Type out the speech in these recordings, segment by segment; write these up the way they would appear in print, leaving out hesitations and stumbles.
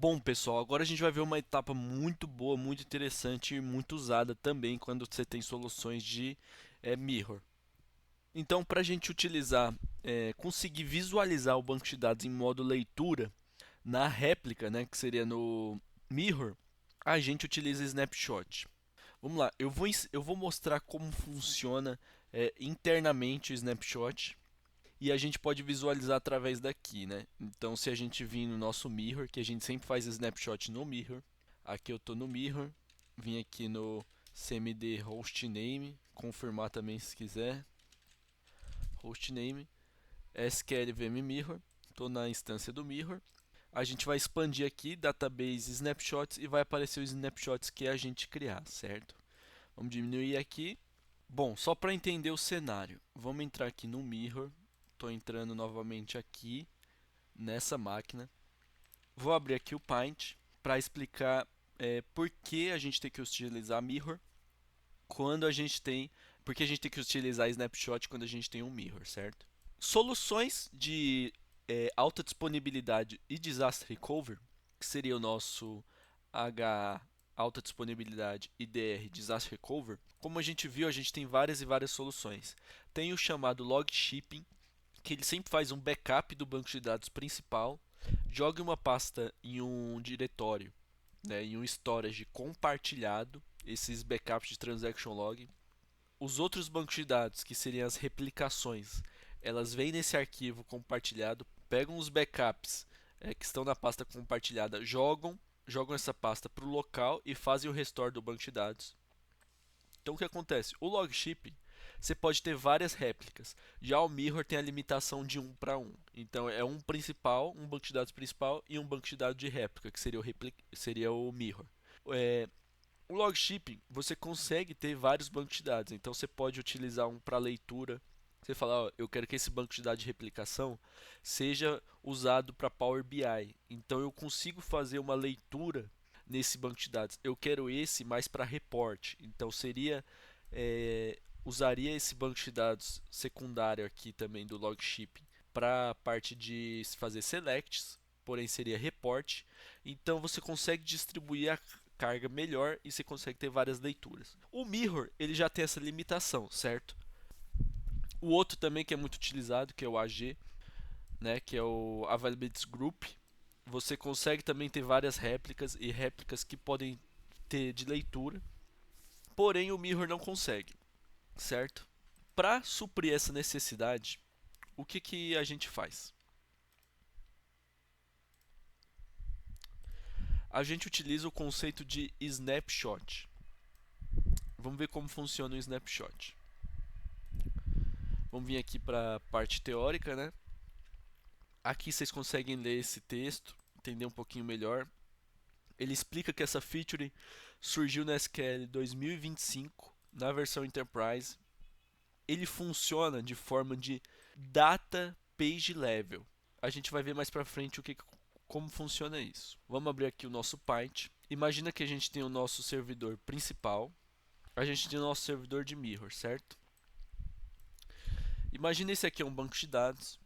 Bom, pessoal, agora a gente vai ver uma etapa muito boa, muito interessante e muito usada também quando você tem soluções de mirror. Então, para a gente utilizar, conseguir visualizar o banco de dados em modo leitura na réplica, né, que seria no mirror, a gente utiliza snapshot. Vamos lá, eu vou mostrar como funciona internamente o snapshot e a gente pode visualizar através daqui, né? Então, se a gente vir no nosso mirror, que a gente sempre faz snapshot no mirror, aqui eu estou no mirror, vim aqui no cmd hostname, confirmar também se quiser, hostname, sql vm mirror, estou na instância do mirror. A gente vai expandir aqui database snapshots e vai aparecer os snapshots que a gente criar, certo? Vamos diminuir aqui. Bom, só para entender o cenário, vamos entrar aqui no mirror. Estou entrando novamente aqui nessa máquina. Vou abrir aqui o Paint para explicar por que a gente tem que utilizar Mirror quando a gente tem, por que a gente tem que utilizar Snapshot quando a gente tem um Mirror, certo? Soluções de alta disponibilidade e Disaster Recovery, que seria o nosso HA alta disponibilidade e DR Disaster Recovery. Como a gente viu, a gente tem várias e várias soluções. Tem o chamado Log Shipping, que ele sempre faz um backup do banco de dados principal, joga uma pasta em um diretório, né, em um storage compartilhado, esses backups de transaction log. Os outros bancos de dados, que seriam as replicações, elas vêm nesse arquivo compartilhado, pegam os backups que estão na pasta compartilhada, jogam essa pasta para o local e fazem o restore do banco de dados. Então o que acontece? O log shipping você pode ter várias réplicas. Já o mirror tem a limitação de 1 para 1. Então é um principal, um banco de dados principal e um banco de dados de réplica, que seria o mirror. É, o log shipping você consegue ter vários bancos de dados. Então você pode utilizar um para leitura. Você fala, ó, eu quero que esse banco de dados de replicação seja usado para Power BI. Então eu consigo fazer uma leitura nesse banco de dados. Eu quero esse mais para report. Então seria usaria esse banco de dados secundário aqui também do log shipping para a parte de fazer selects, porém seria report. Então você consegue distribuir a carga melhor e você consegue ter várias leituras. O mirror ele já tem essa limitação, certo? O outro também que é muito utilizado, que é o AG, né, que é o Availability Group, você consegue também ter várias réplicas e réplicas que podem ter de leitura, porém o mirror não consegue, certo? Para suprir essa necessidade, o que, que a gente faz? A gente utiliza o conceito de snapshot. Vamos ver como funciona o snapshot. Vamos vir aqui para a parte teórica, né? Aqui vocês conseguem ler esse texto, entender um pouquinho melhor. Ele explica que essa feature surgiu na SQL 2025, na versão Enterprise. Ele funciona de forma de data page level. A gente vai ver mais para frente como funciona isso. Vamos abrir aqui o nosso Python. Imagina que a gente tem o nosso servidor principal, a gente tem o nosso servidor de mirror, certo? Imagina esse aqui é um banco de dados,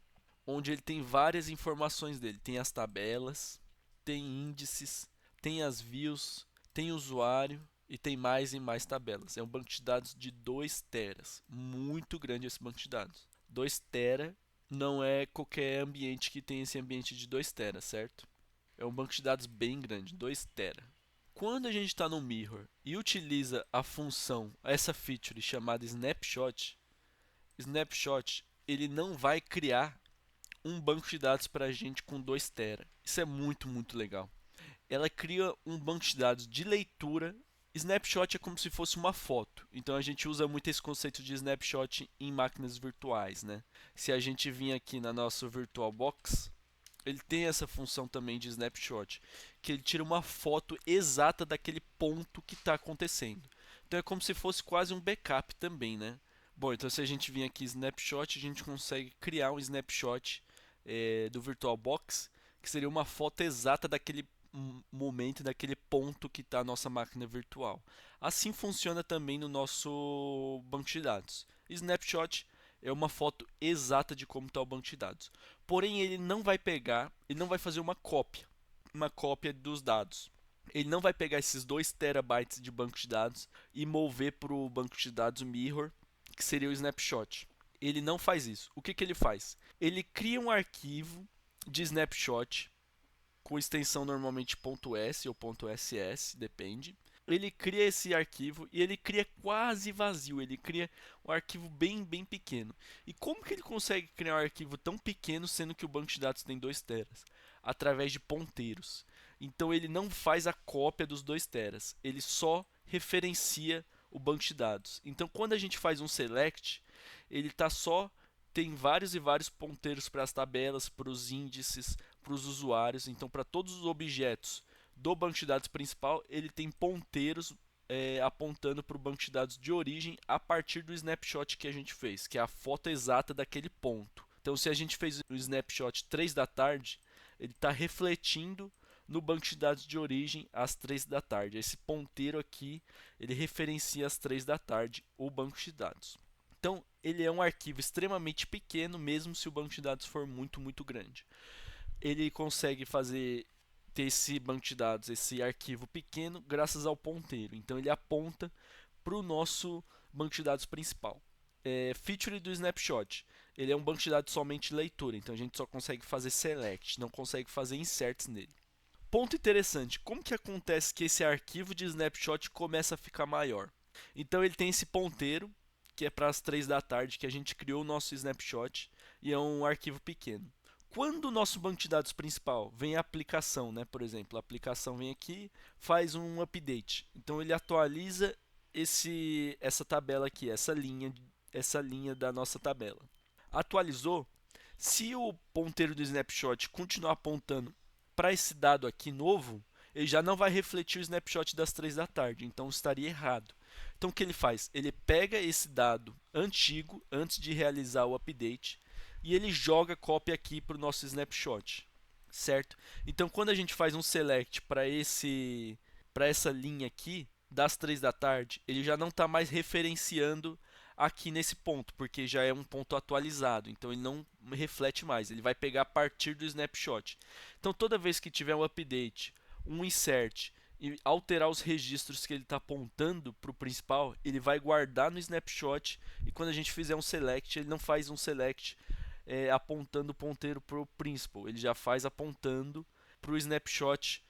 onde ele tem várias informações dele. Tem as tabelas, tem índices, tem as views, tem usuário e tem mais e mais tabelas. É um banco de dados de 2 teras. Muito grande esse banco de dados. 2 tera não é qualquer ambiente que tem esse ambiente de 2 teras, certo? É um banco de dados bem grande, 2 tera. Quando a gente está no Mirror e utiliza a função, essa feature chamada Snapshot, Snapshot ele não vai criar um banco de dados para a gente com 2 tera. Isso é muito, muito legal. Ela cria um banco de dados de leitura. Snapshot é como se fosse uma foto. Então a gente usa muito esse conceito de snapshot em máquinas virtuais, né? Se a gente vir aqui na nossa VirtualBox, ele tem essa função também de snapshot, que ele tira uma foto exata daquele ponto que está acontecendo. Então é como se fosse quase um backup também, né? Bom, então se a gente vir aqui snapshot, a gente consegue criar um snapshot do VirtualBox, que seria uma foto exata daquele momento, daquele ponto que está a nossa máquina virtual. Assim funciona também no nosso banco de dados. Snapshot é uma foto exata de como está o banco de dados. Porém, ele não vai pegar, ele não vai fazer uma cópia. uma cópia dos dados. Ele não vai pegar esses 2 terabytes de banco de dados e mover para o banco de dados mirror, que seria o snapshot. Ele não faz isso. O que, que ele faz? Ele cria um arquivo de snapshot com extensão normalmente .s ou .ss, depende. Ele cria esse arquivo e ele cria quase vazio, ele cria um arquivo bem pequeno. E como que ele consegue criar um arquivo tão pequeno sendo que o banco de dados tem 2 teras? Através de ponteiros. Então ele não faz a cópia dos 2 teras, ele só referencia o banco de dados. Então quando a gente faz um select, ele tá só tem vários e vários ponteiros para as tabelas, para os índices, para os usuários. Então para todos os objetos do banco de dados principal, ele tem ponteiros apontando para o banco de dados de origem a partir do snapshot que a gente fez, que é a foto exata daquele ponto. Então se a gente fez o snapshot 3 da tarde, ele está refletindo no banco de dados de origem às 3 da tarde. Esse ponteiro aqui, ele referencia às 3 da tarde o banco de dados. Então, ele é um arquivo extremamente pequeno, mesmo se o banco de dados for muito grande. Ele consegue ter esse banco de dados, esse arquivo pequeno, graças ao ponteiro. Então, ele aponta para o nosso banco de dados principal. Feature do snapshot. Ele é um banco de dados somente de leitura, então a gente só consegue fazer select, não consegue fazer inserts nele. Ponto interessante, como que acontece que esse arquivo de snapshot começa a ficar maior? Então ele tem esse ponteiro, que é para as 3 da tarde, que a gente criou o nosso snapshot, e é um arquivo pequeno. Quando o nosso banco de dados principal vem a aplicação, né? Por exemplo, a aplicação vem aqui, faz um update. Então ele atualiza essa tabela aqui, essa linha da nossa tabela. Atualizou, se o ponteiro do snapshot continuar apontando para esse dado aqui novo, ele já não vai refletir o snapshot das 3 da tarde, então estaria errado. Então o que ele faz? Ele pega esse dado antigo, antes de realizar o update, e ele joga a cópia aqui para o nosso snapshot, certo? Então quando a gente faz um select para essa linha aqui, das 3 da tarde, ele já não está mais referenciando aqui nesse ponto, porque já é um ponto atualizado, então ele não reflete mais, ele vai pegar a partir do snapshot. Então toda vez que tiver um update, um insert e alterar os registros que ele está apontando para o principal, ele vai guardar no snapshot, e quando a gente fizer um select, ele não faz um select apontando o ponteiro para o principal, ele já faz apontando para o snapshot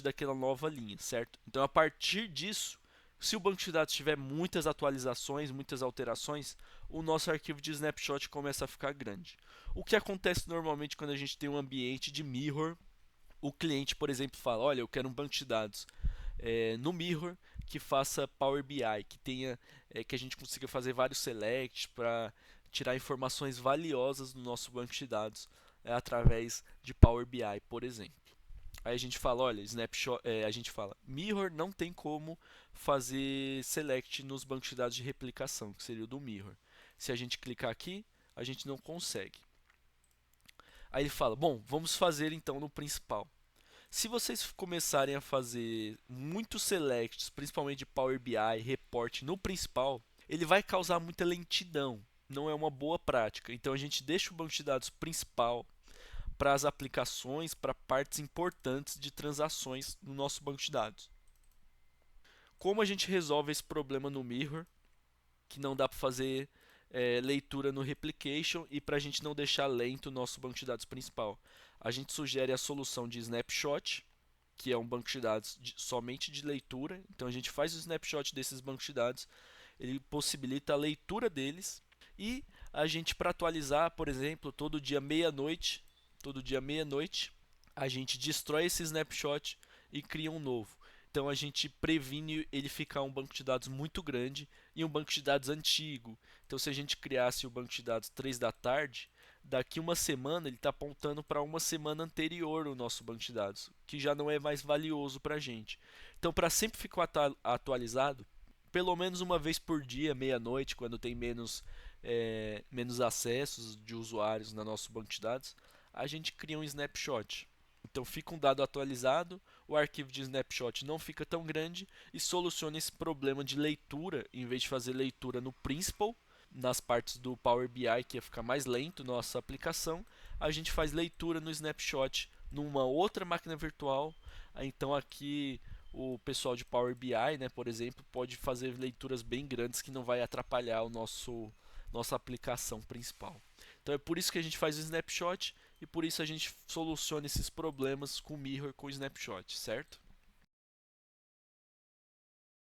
daquela nova linha, certo? Então a partir disso, se o banco de dados tiver muitas atualizações, muitas alterações, o nosso arquivo de snapshot começa a ficar grande. O que acontece normalmente quando a gente tem um ambiente de mirror, o cliente, por exemplo, fala, olha, eu quero um banco de dados no mirror que faça Power BI, que a gente consiga fazer vários selects para tirar informações valiosas do nosso banco de dados através de Power BI, por exemplo. Aí a gente fala, olha, snapshot, a gente fala, mirror não tem como fazer select nos bancos de dados de replicação, que seria o do mirror. Se a gente clicar aqui, a gente não consegue. Aí ele fala, bom, vamos fazer então no principal. Se vocês começarem a fazer muitos selects, principalmente de Power BI, report no principal, ele vai causar muita lentidão. Não é uma boa prática. Então a gente deixa o banco de dados principal para as aplicações, para partes importantes de transações no nosso banco de dados. Como a gente resolve esse problema no Mirror, que não dá para fazer leitura no Replication, e para a gente não deixar lento o nosso banco de dados principal? A gente sugere a solução de Snapshot, que é um banco de dados somente de leitura. Então a gente faz o snapshot desses bancos de dados, ele possibilita a leitura deles, e a gente, para atualizar, por exemplo, todo dia meia-noite, a gente destrói esse snapshot e cria um novo. Então a gente previne ele ficar um banco de dados muito grande e um banco de dados antigo. Então se a gente criasse o banco de dados 3 da tarde, daqui uma semana ele está apontando para uma semana anterior o nosso banco de dados, que já não é mais valioso para a gente. Então para sempre ficar atualizado, pelo menos uma vez por dia, meia-noite, quando tem menos acessos de usuários no nosso banco de dados, a gente cria um snapshot. Então fica um dado atualizado, o arquivo de snapshot não fica tão grande e soluciona esse problema de leitura. Em vez de fazer leitura no principal, nas partes do Power BI, que ia ficar mais lento nossa aplicação, a gente faz leitura no snapshot numa outra máquina virtual. Então aqui o pessoal de Power BI, né, por exemplo, pode fazer leituras bem grandes que não vai atrapalhar o nossa aplicação principal. Então é por isso que a gente faz o snapshot e por isso a gente soluciona esses problemas com o Mirror com o snapshot, certo?